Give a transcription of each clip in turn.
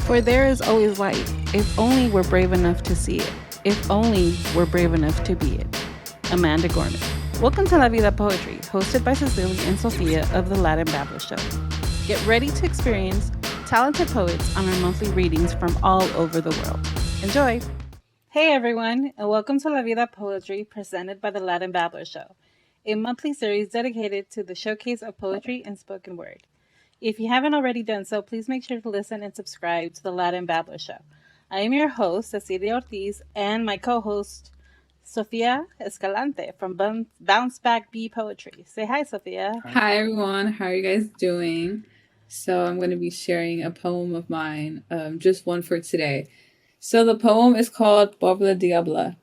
For there is always light, if only we're brave enough to see it. If only we're brave enough to be it. Amanda Gorman. Welcome to La Vida Poetry, hosted by Cecilia and Sophia of the Latin Babbler Show. Get ready to experience talented poets on our monthly readings from all over the world. Enjoy! Hey everyone, and welcome to La Vida Poetry, presented by the Latin Babbler Show, a monthly series dedicated to the showcase of poetry and spoken word. If you haven't already done so, please make sure to listen and subscribe to the Latin Babbler Show. I am your host, Cecilia Ortiz, and my co-host, Sofia Escalante from Bounce Back Bee Poetry. Say hi, Sophia. Hi, everyone. How are you guys doing? So I'm going to be sharing a poem of mine, just one for today. So the poem is called Pablo Diablo.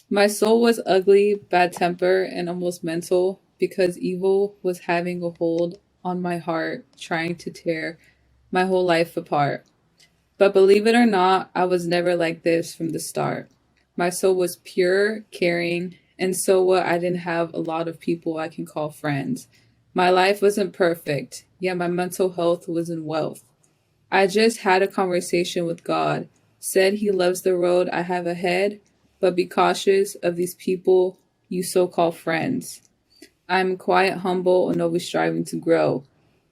My soul was ugly, bad temper, and almost mental because evil was having a hold on my heart, trying to tear my whole life apart. But believe it or not, I was never like this from the start. My soul was pure, caring, and so what, I didn't have a lot of people I can call friends. My life wasn't perfect, yet my mental health was in wealth. I just had a conversation with God, said he loves the road I have ahead, but be cautious of these people you so-called friends. I'm quiet, humble, and always striving to grow,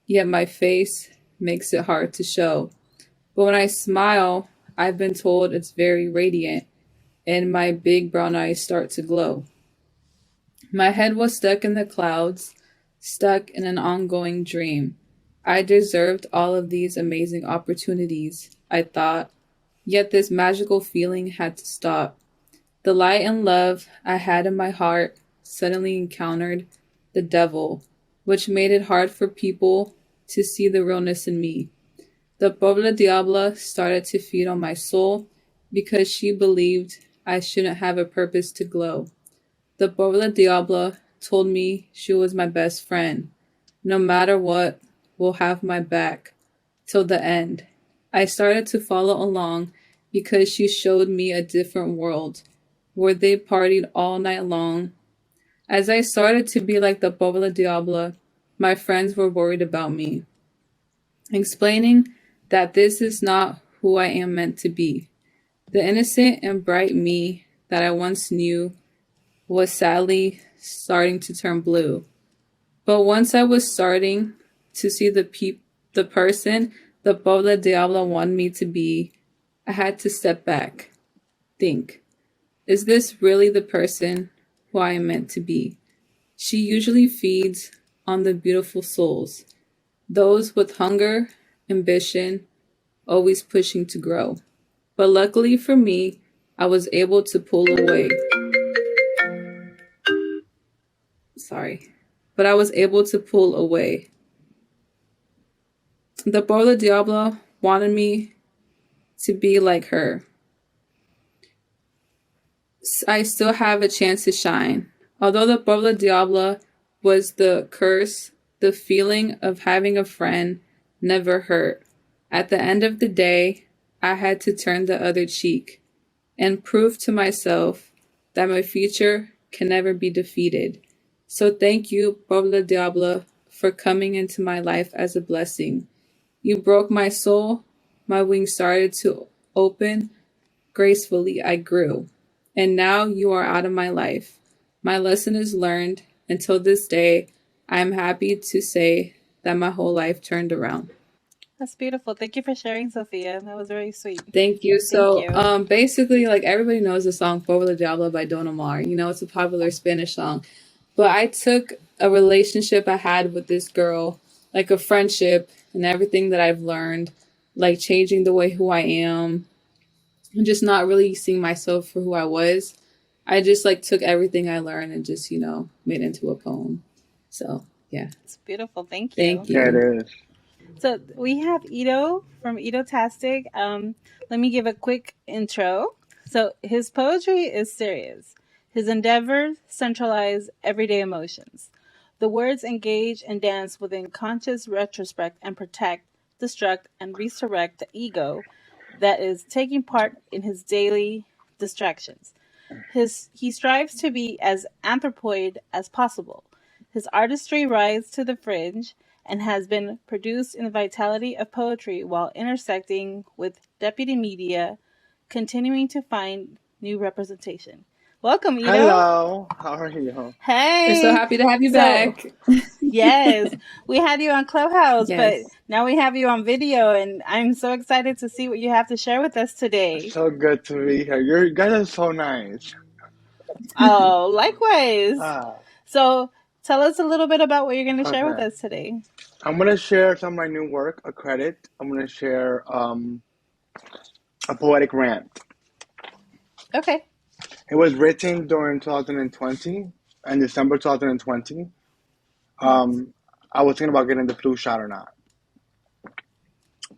yet my face makes it hard to show. But when I smile, I've been told it's very radiant, and my big brown eyes start to glow. My head was stuck in the clouds, stuck in an ongoing dream. I deserved all of these amazing opportunities, I thought, yet this magical feeling had to stop. The light and love I had in my heart suddenly encountered the devil, which made it hard for people to see the realness in me. The Pablo Diablo started to feed on my soul because she believed I shouldn't have a purpose to glow. The Pablo Diablo told me she was my best friend. No matter what, will have my back till the end. I started to follow along because she showed me a different world where they partied all night long. As I started to be like the Pablo Diablo, my friends were worried about me, explaining that this is not who I am meant to be. The innocent and bright me that I once knew was sadly starting to turn blue. But once I was starting to see the person the Pablo Diablo wanted me to be, I had to step back, think, is this really the person who I am meant to be? She usually feeds on the beautiful souls, those with hunger, ambition, always pushing to grow. But luckily for me, I was able to pull away. But I was able to pull away. The Pablo Diablo wanted me to be like her. I still have a chance to shine. Although the Pablo Diablo was the curse, the feeling of having a friend never hurt. At the end of the day, I had to turn the other cheek and prove to myself that my future can never be defeated. So thank you, Pablo Diablo, for coming into my life as a blessing. You broke my soul, my wings started to open, gracefully I grew. And now you are out of my life. My lesson is learned. Until this day, I am happy to say that my whole life turned around. That's beautiful. Thank you for sharing, Sophia. That was very sweet. Thank you. So, basically, like everybody knows the song Pablo Diablo by Don Omar. You know, it's a popular Spanish song. But I took a relationship I had with this girl, like a friendship and everything that I've learned, like changing the way who I am and just not really seeing myself for who I was. I just like took everything I learned and just, made it into a poem. So, yeah. It's beautiful. Thank you. Thank you. Yeah, it is. So we have Edo from Edo Tastic. Let me give a quick intro. So his poetry is serious. His endeavors centralize everyday emotions. The words engage and dance within conscious retrospect and protect, destruct, and resurrect the ego that is taking part in his daily distractions. He strives to be as anthropoid as possible. His artistry rises to the fringe and has been produced in the vitality of poetry while intersecting with deputy media, continuing to find new representation. Welcome, Edo. Hello, how are you? We're so Hey. happy to have you So, back. yes, we had you on Clubhouse, but Yes. now we have you on video, and I'm so excited to see what you have to share with us today. So good to be here. You guys are so nice. Oh, likewise. Ah, So, tell us a little bit about what you're going to share with okay. us today. I'm gonna share some of my new work, a credit. I'm gonna share a poetic rant. Okay. It was written during 2020, in December 2020. Um, I was thinking about getting the flu shot or not.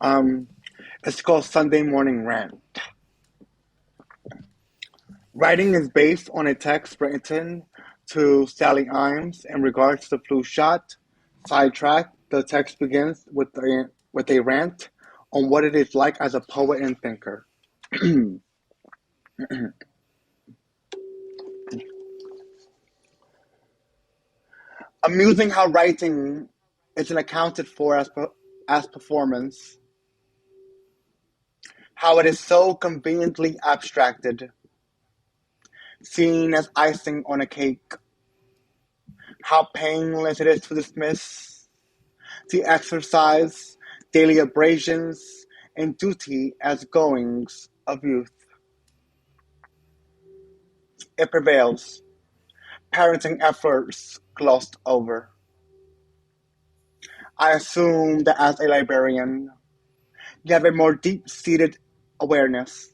Um, it's called Sunday Morning Rant. Writing is based on a text written to Sally Imes in regards to the flu shot. Sidetrack, the text begins with a rant on what it is like as a poet and thinker. Amusing how writing isn't accounted for as performance, how it is so conveniently abstracted, seen as icing on a cake, how painless it is to dismiss the exercise, daily abrasions, and duty as goings of youth. It prevails, parenting efforts glossed over. I assume that as a librarian, you have a more deep-seated awareness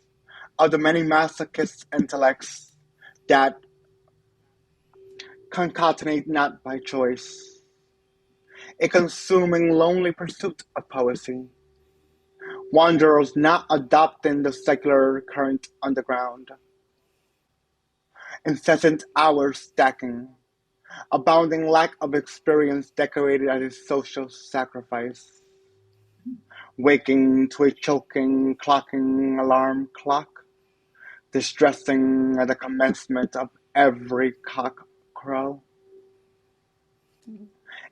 of the many masochist intellects that concatenate not by choice, a consuming lonely pursuit of poesy, wanderers not adopting the secular current underground, incessant hours stacking, abounding lack of experience decorated as a social sacrifice, waking to a choking, clocking alarm clock, distressing at the commencement of every cock crow.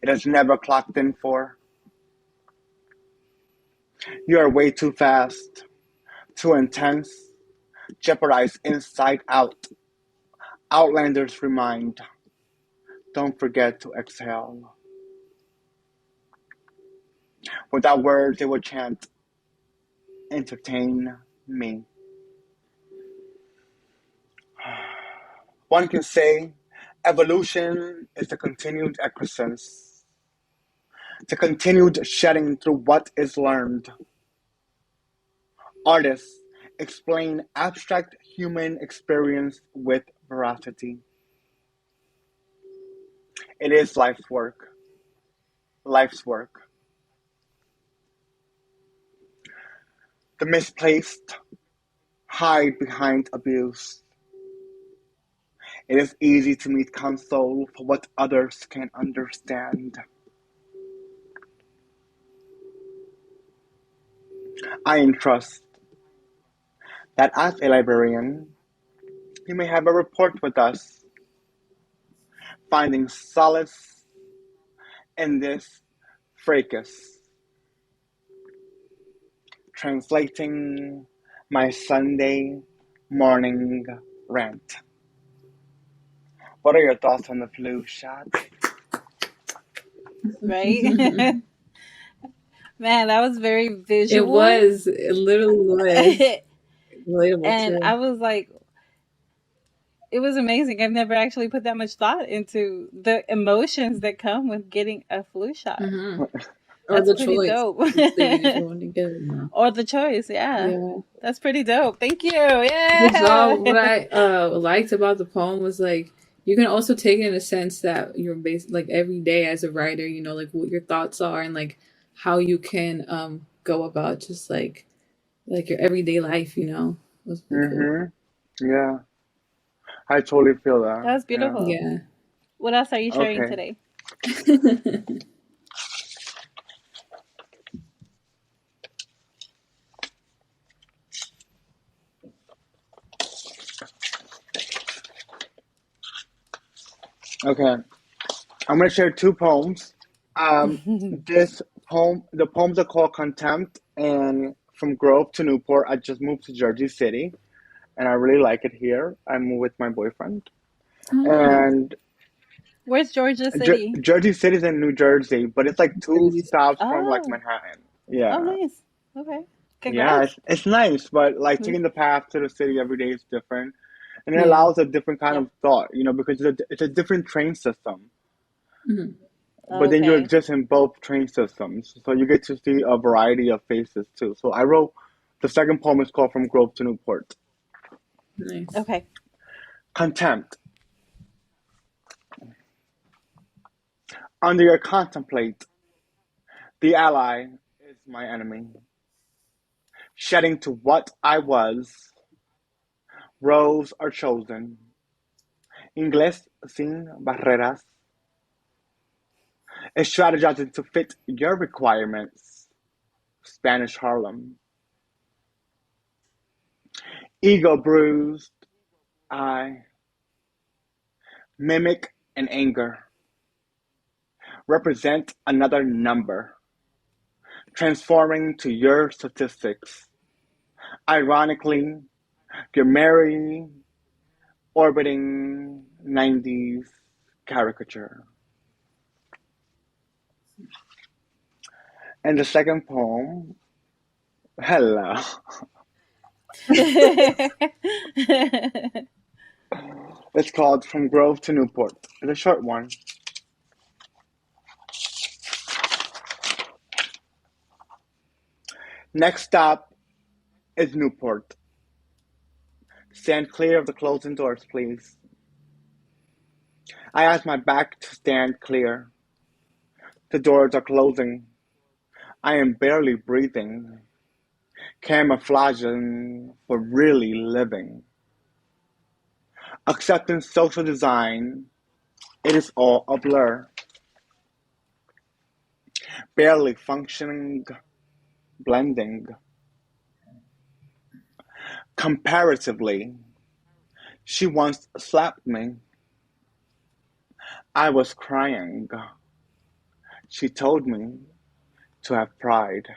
It has never clocked in for. You are way too fast, too intense, jeopardize inside out. Outlanders remind, don't forget to exhale. Without words, they will chant, entertain me. One can say evolution is the continued excrescence, the continued shedding through what is learned. Artists explain abstract human experience with veracity. It is life's work. Life's work. The misplaced hide behind abuse. It is easy to meet console for what others can understand. I entrust that as a librarian, you may have a report with us, finding solace in this fracas, translating my Sunday morning rant. What are your thoughts on the flu shot? Right? Man, that was very It visual. was. It literally was. Relatable And too. I was like, it was amazing. I've never actually put that much thought into the emotions that come with getting a flu shot. Mm-hmm. Or That's the pretty choice. dope. Even if you want to get it or not. Or the choice, yeah. Yeah. That's pretty dope. Thank you. Good job. What Yeah. I liked about the poem was like you can also take it in a sense that you're based like every day as a writer, you know, like what your thoughts are and like how you can go about just like your everyday life, you know. It was pretty cool. Yeah, I totally feel That that. was Yeah. beautiful. Yeah. What else are you sharing Okay. today? Okay. I'm going to share two poems. This poem, the poems are called Contempt, and from Grove to Newport. I just moved to Jersey City, and I really like it here. I'm with my boyfriend, Oh, and Where's Georgia City? Jersey City's in New Jersey, but it's like two Jersey. stops from like Oh, Manhattan. oh, Yeah, nice. Okay. yeah, Congrats. it's nice, but like Mhm. taking the path to the city every day is different, and it Yeah. allows a different kind Yep. of thought, because it's a different train system. Mhm. But then you Okay. exist in both train systems, so you get to see a variety of faces too. So I wrote the second poem is called From Grove to Newport. Nice. Okay. Contempt. Under your contemplate, the ally is my enemy. Shedding to what I was, roles are chosen. Inglés sin barreras. Strategizing to fit your requirements. Spanish Harlem. Ego bruised, I mimic an anger. Represent another number. Transforming to your statistics. Ironically, you're merry, orbiting 90s caricature. And the second poem, hello, it's called From Grove to Newport. It's a short one. Next stop is Newport. Stand clear of the closing doors, please. I ask my back to stand clear. The doors are closing. I am barely breathing, camouflaging for really living. Accepting social design, it is all a blur. Barely functioning, blending. Comparatively, she once slapped me. I was crying. She told me to have pride.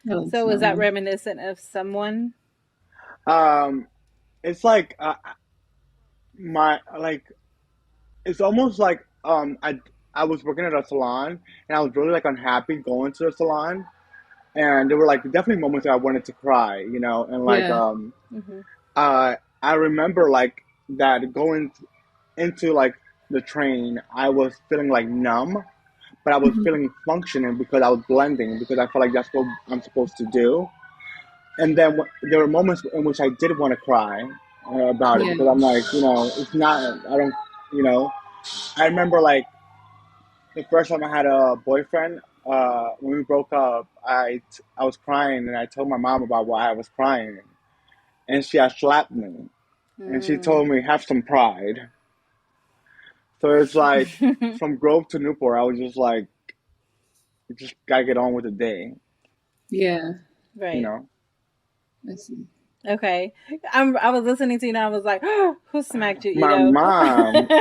Oh, it's So is that normal. reminiscent of someone? Um, it's like my like it's almost like I was working at a salon and I was really like unhappy going to the salon, and there were like definitely moments that I wanted to cry, and like Yeah. Hmm. I remember like that going into like the train, I was feeling like numb, but I was Mhm. feeling functioning because I was blending because I felt like that's what I'm supposed to do. And then there were moments in which I did want to cry about it Yeah. because I'm like, it's not. I don't, you know. I remember like the first time I had a boyfriend. When we broke up, I was crying and I told my mom about why I was crying, and she had slapped me and she Mm. told me have some pride. So it's like from Grove to Newport, I was just like, just gotta get on with the day, Yeah. you Right. know. I see. Okay. I was listening to you and I was like, oh, who smacked you, My Edo? mom,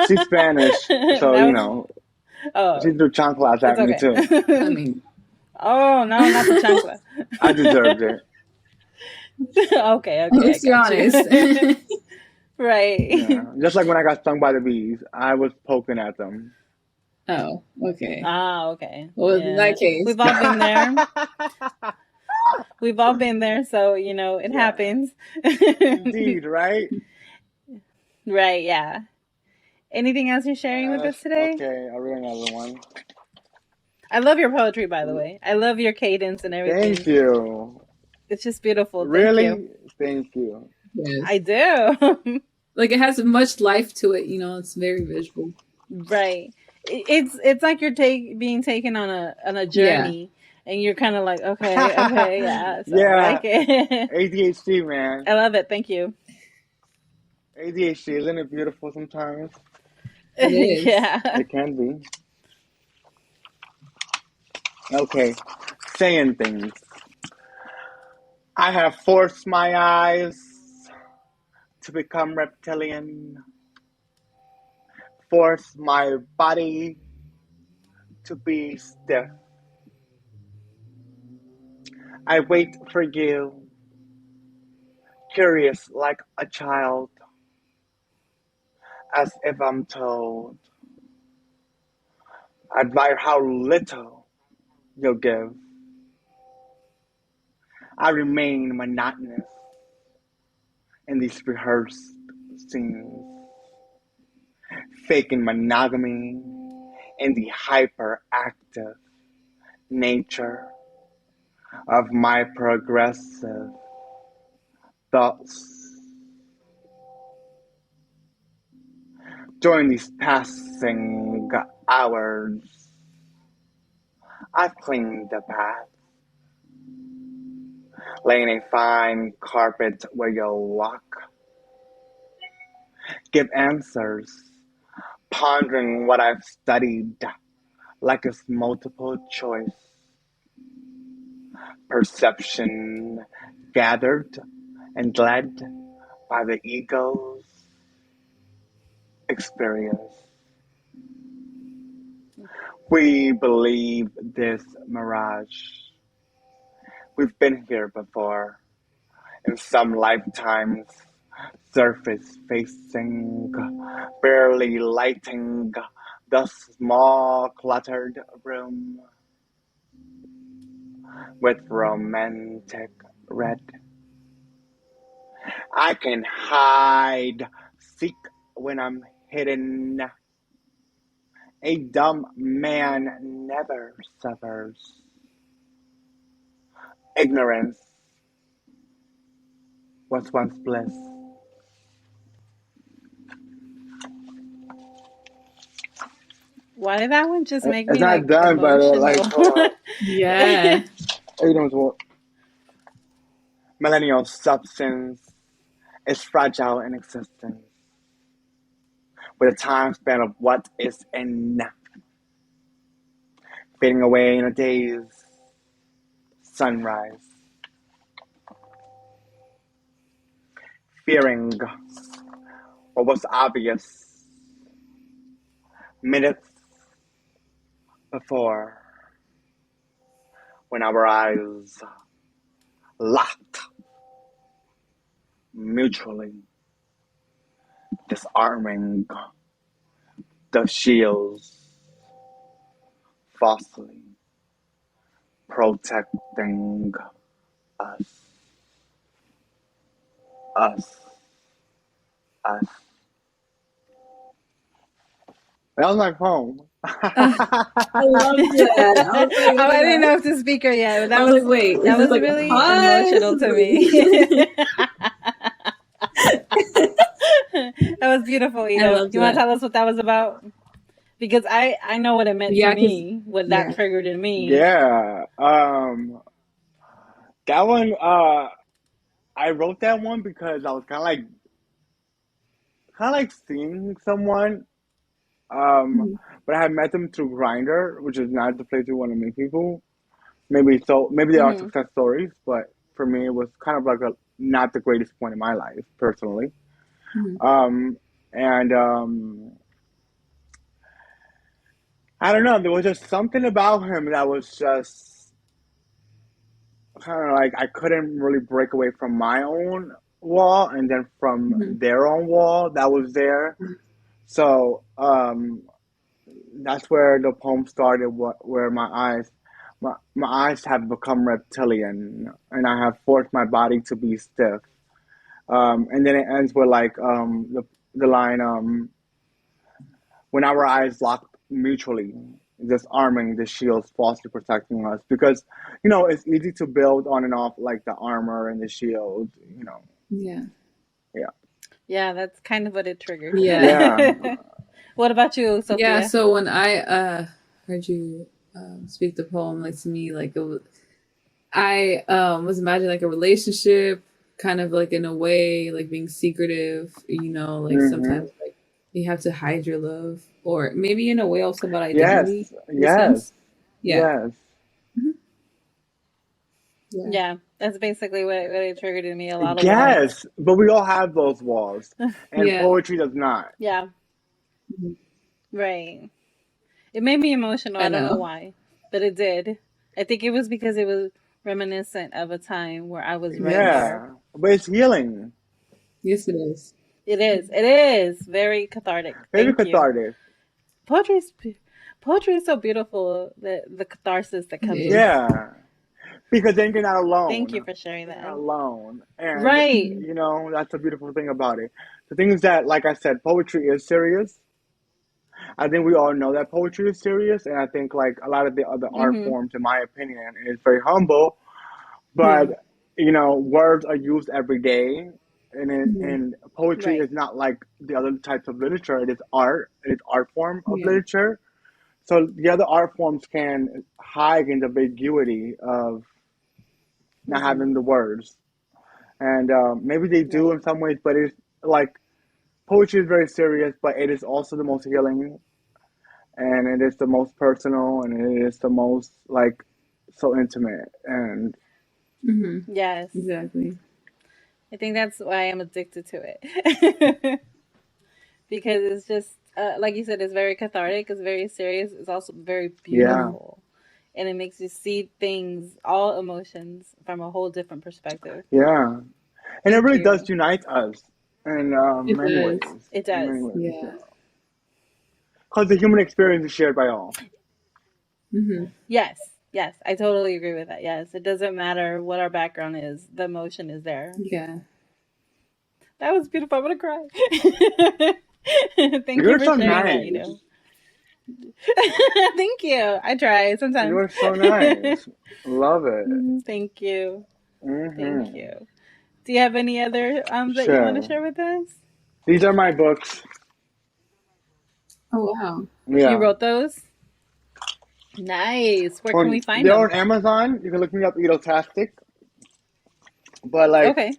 she's Spanish, so That was she oh, threw chanclas it's at me okay. too. I mean, Oh no, not the chancla. I deserved it. Okay, at okay, I least you're got you. honest. Right. Yeah, just like when I got stung by the bees, I was poking at them. Oh, okay. Ah, okay. Well, in Yeah. that case, We've all been there. We've all been there, so it Yeah, happens. indeed, right? Right, yeah. Anything else you're sharing with us today? Okay, I'll read another one. I love your poetry, by the way. I love your cadence and Thank everything. you. It's just beautiful. Thank you. Really? Thank you. I yes. do. Like it has much life to it, it's very visual. Right. It's like you're being taken on a Yeah. journey, and you're kind of like, okay, okay, yeah. So I Yeah, like it. ADHD, man. I love it. Thank you. ADHD, isn't it beautiful sometimes? It is. Yeah. It can be. Okay, saying things. I have forced my eyes to become reptilian, forced my body to be stiff. I wait for you, curious like a child, as if I'm told. Admire how little you'll give. I remain monotonous in these rehearsed scenes, faking monogamy in the hyperactive nature of my progressive thoughts. During these passing hours, I've cleaned the path, laying a fine carpet where you'll walk. Give answers, pondering what I've studied like it's multiple choice. Perception gathered and led by the ego's experience. We believe this mirage. We've been here before, in some lifetimes, surface facing, barely lighting the small cluttered room with romantic red. I can hide, seek when I'm hidden. A dumb man never suffers. Ignorance was once bliss. Why did that one just make It's me not like done, but like, hold emotional? on. Yeah. You know what? Millennial substance is fragile in existence, with a time span of what is enough, fading away in a day's sunrise, fearing what was obvious minutes before, when our eyes locked mutually, disarming the shields, falsely protecting us, us, us. That was my poem. I loved it. I was like, oh my I didn't know god. if to speak or yet, but I was like, wait, is that this was like a really pause? emotional to me. That was beautiful, I Edo. loved You want to that. tell us what that was about? Because I know what it meant to Yeah, because me, what that yeah. triggered in me. Yeah. That one, I wrote that one because I was kind of like seeing someone, um, Mhm. but I had met them through Grinder, which is not the place you want to meet people. Maybe there are Hmm. success stories, but for me, it was kind of like a not the greatest point in my life personally. Mhm. Um, and I don't know, there was just something about him that was just kind of like I couldn't really break away from my own wall, and then from Mhm. their own wall that was there. So that's where the poem started. Where my eyes have become reptilian, and I have forced my body to be stiff. And then it ends with like the line when our eyes lock mutually, disarming the shields falsely protecting us. Because it's easy to build on and off like the armor and the shield. Yeah. Yeah, Yeah, that's kind of what it triggered. Yeah. yeah, What about you, Yeah, Sophia? so when I heard you speak the poem, like to me, like I was imagining like a relationship, kind of like in a way, like being secretive, like hmm sometimes like you have to hide your love, or maybe in a way also about yes, identity in a yes, sense. Yeah. yes, Mhm. Yeah. Yeah, that's basically what it triggered in me. A lot of walls. yes. But we all have those walls, and Yeah. poetry does not. Yeah, Mhm. right. It made me emotional. I I don't know know. why, but it did. I think it was because it was reminiscent of a time where I was right there. Yeah, but it's healing. Yes, it is. It is. It is very cathartic. Very Thank you. cathartic. Poetry is poetry is so beautiful. The catharsis that It comes with is. it. Yeah, because then you're not Thank you alone. for sharing You're that. not alone, and Right. Mhm. that's a beautiful thing about it. The thing is that, like I said, poetry is serious. I think we all know that poetry is serious, and I think like a lot of the other art Mhm. forms, in my opinion, is very humble. Yeah. But words are used every day, Mhm. and poetry Right. is not like the other types of literature. It is art. It is art form of Yeah. literature. So the other art forms can hide in the ambiguity of not Mhm. having the words, and maybe they do Right. in some ways. But it's like poetry is very serious, but it is also the most healing, and it is the most personal, and it is the most like so intimate. And Mhm. Yes. Exactly. I think that's why I'm addicted to it. Because it's just like you said, it's very cathartic. It's very serious. It's also very yeah, Mhm. beautiful, and it makes you see things, all emotions, from a whole different perspective. yeah, and it Thank really does you. unite us in It many does. ways. It In does. many ways, Yeah. because the human experience is shared by all. Mhm. Yes. Yes. I totally agree with that. Yes. It doesn't matter what our background is. The emotion is there. Yeah. That was beautiful. I'm gonna cry. Thank you You're for so sharing that. You know. nice. Thank you. I try sometimes. You're so nice. Love it. Thank you. Thank Hmm. you. Do you have any other that you want to Sure. share with us? These are my books. Oh wow. You Yeah. wrote those? Nice. Where can we find They're them? on Amazon. You can look me up, Edo Tastic. But like, Okay.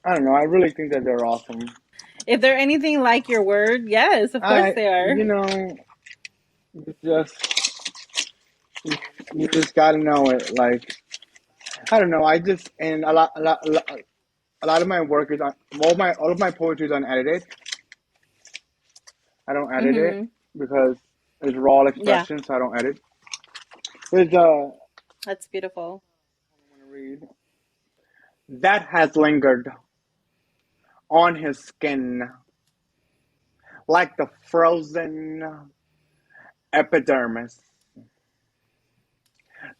I don't know. I really think that they're awesome. If they're anything like your word, yes, of course they are. You just you just gotta know it. Like, I don't know. I just and a lot of my work is on all of my poetry is unedited. I don't edit it Mm-hmm. because it's raw Yeah, expression, so I don't edit. There's that's beautiful. I want to read that has lingered on his skin like the frozen epidermis,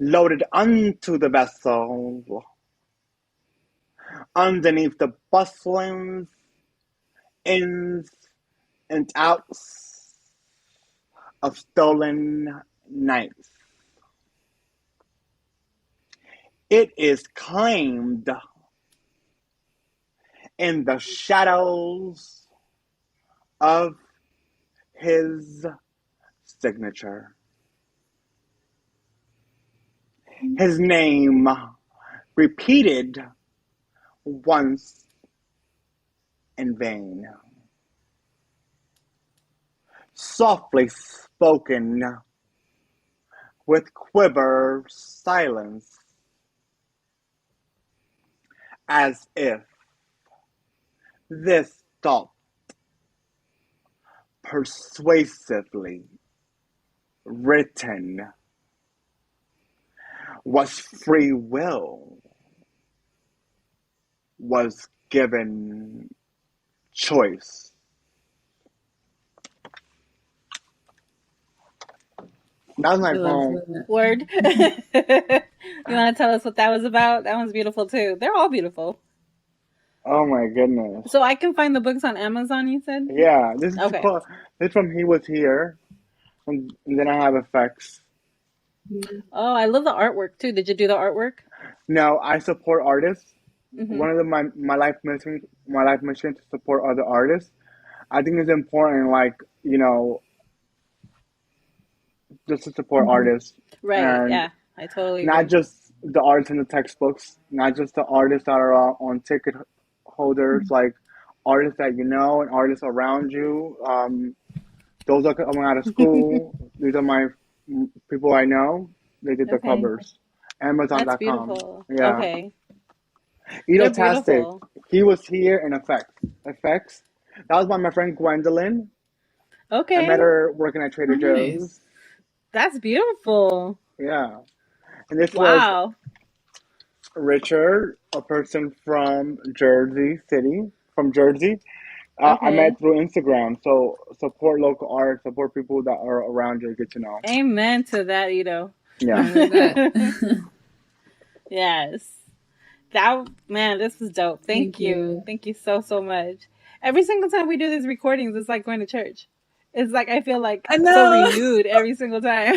loaded onto the vessel underneath the bustling ins and outs of stolen nights. It is claimed in the shadows of his signature. His name repeated once in vain, softly spoken with quiver silence, as if this thought persuasively written was free will, was given choice. That was my I love poem. that. Word. You want to tell us what that was about? That one's beautiful too. They're all beautiful. Oh my goodness. So I can find the books on Amazon, you said? Yeah, Okay. this is from He Was Here, and then I have effects. Mhm. Oh, I love the artwork too. Did you do the artwork? No, I support artists. Mm-hmm. One of my life mission to support other artists. I think it's important, like just to support Mhm. artists, Right. and Yeah. I totally not agree. just the artists in the textbooks, not just the artists that are on ticket holders, Mhm. like artists that you know and artists around you. Those are coming out of school. These are my people I know. They did the Okay. covers. That's Amazon.com. beautiful. Yeah. Okay. Edo They're Tastic. beautiful. He was here in effects. Effects. That was by my friend Gwendolyn. I met Okay. her working at Trader Nice. Joe's. That's beautiful. Yeah. And this was Wow. Richard, a person from Jersey City, from Jersey. I Okay. met through Instagram. So support local art, support people that are around you, get to know. Amen to that, Edo. Yeah. I heard that. Yes. That man, this was dope. Thank Thank you. you. Thank you so so much. Every single time we do these recordings, it's like going to church. It's like I feel like I so know. renewed every single time.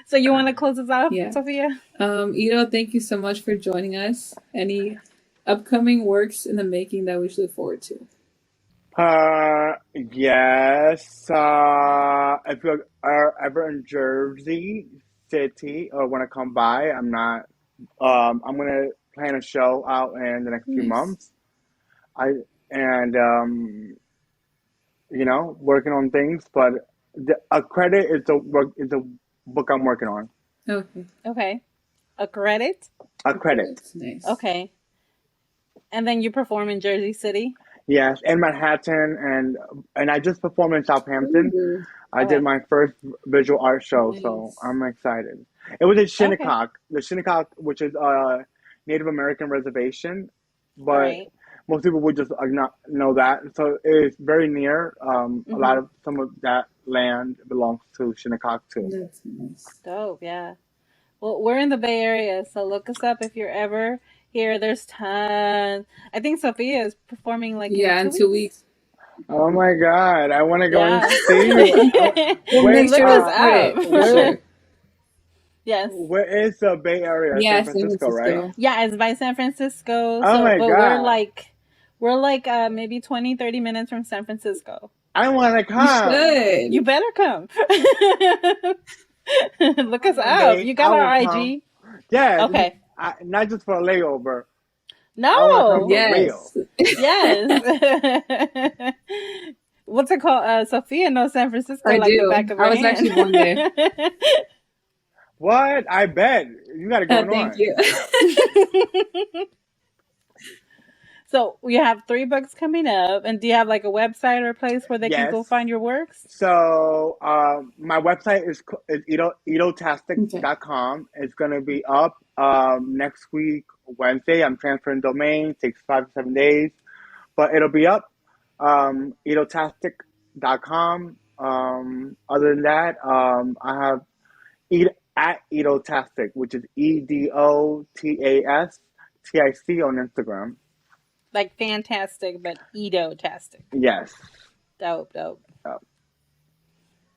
So you want to close us off, Yeah. Sophia? Edo, thank you so much for joining us. Any upcoming works in the making that we should look forward to? Yes. If you are ever in Jersey City or want to come by, I'm gonna plan a show out in the next few Nice. months. I and working on things, but a credit is the book I'm working on. Okay. Okay. A credit? A credit. Nice. Okay. And then you perform in Jersey City? Yes, in Manhattan, and I just performed in Southampton. Ooh. I did Okay. my first visual art show, so Nice. I'm excited. It was in Okay. Shinnecock, the Shinnecock, which is a Native American reservation, All but right. most people would just not know that. So it's very near. A lot Mm-hmm. of some of that land belongs to Shinnecock too. That's nice. Dope, yeah. Well, we're in the Bay Area, so look us up if you're ever here. There's tons. I think Sophia is performing like Yeah, in in 2 2 weeks. weeks. Oh my God, I want to go and Yeah. see you. We'll Where make Look sure to us record it for where up. sure. Yes. where is the Bay Area? San Yeah, San Francisco, right? Francisco. Yeah, it's by San Francisco. Oh So, my but God, we're like maybe 20, 30 minutes from San Francisco. I want to You come. You should. better come. Look us One up. day You I got will our come. IG. Yes, Okay. not just for a layover. I want to come No. for real. Yes. Yes. What's it called? Sophia knows San Francisco I like the do. back of I her was hand. actually born there. What? I bet you got it going Thank on. you. So we have 3 books coming up, and do you have like a website or a place where they can go Yes. find your works? So my website is Okay. edotastic.com. It's gonna be up next week Wednesday. I'm transferring domain. Takes 5 to 7 days, but it'll be up. Edotastic.com. Other than that, I have at Edo Tastic, which is EDOTASTIC on Instagram. Like fantastic, but Edo Tastic. Yes. Dope, dope. Yep.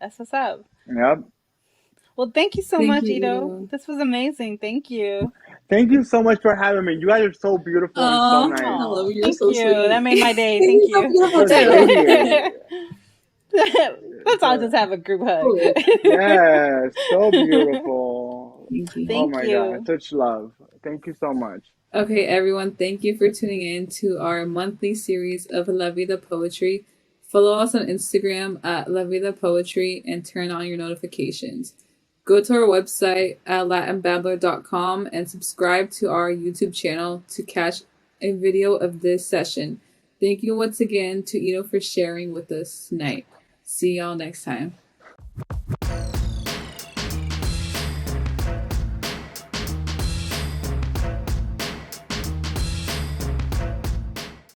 That's what's up. Yep. Well, thank you so Thank much, you, Edo. Edo. This was amazing. Thank you. Thank you so much for having me. You guys are so beautiful and so Oh, nice. I love Oh, you. You're thank so you. That sweet. made my day. You're Thank so you. beautiful So too. radiant. Let's all just have a group hug. Cool. Yes, so beautiful. Thank you. Oh Thank my God, you. such love. Thank you so much. Okay, everyone, thank you for tuning in to our monthly series of La Vida Poetry. Follow us on Instagram at La Vida Poetry and turn on your notifications. Go to our website at latinbabbler.com and subscribe to our YouTube channel to catch a video of this session. Thank you once again to Edo for sharing with us tonight. See y'all next time.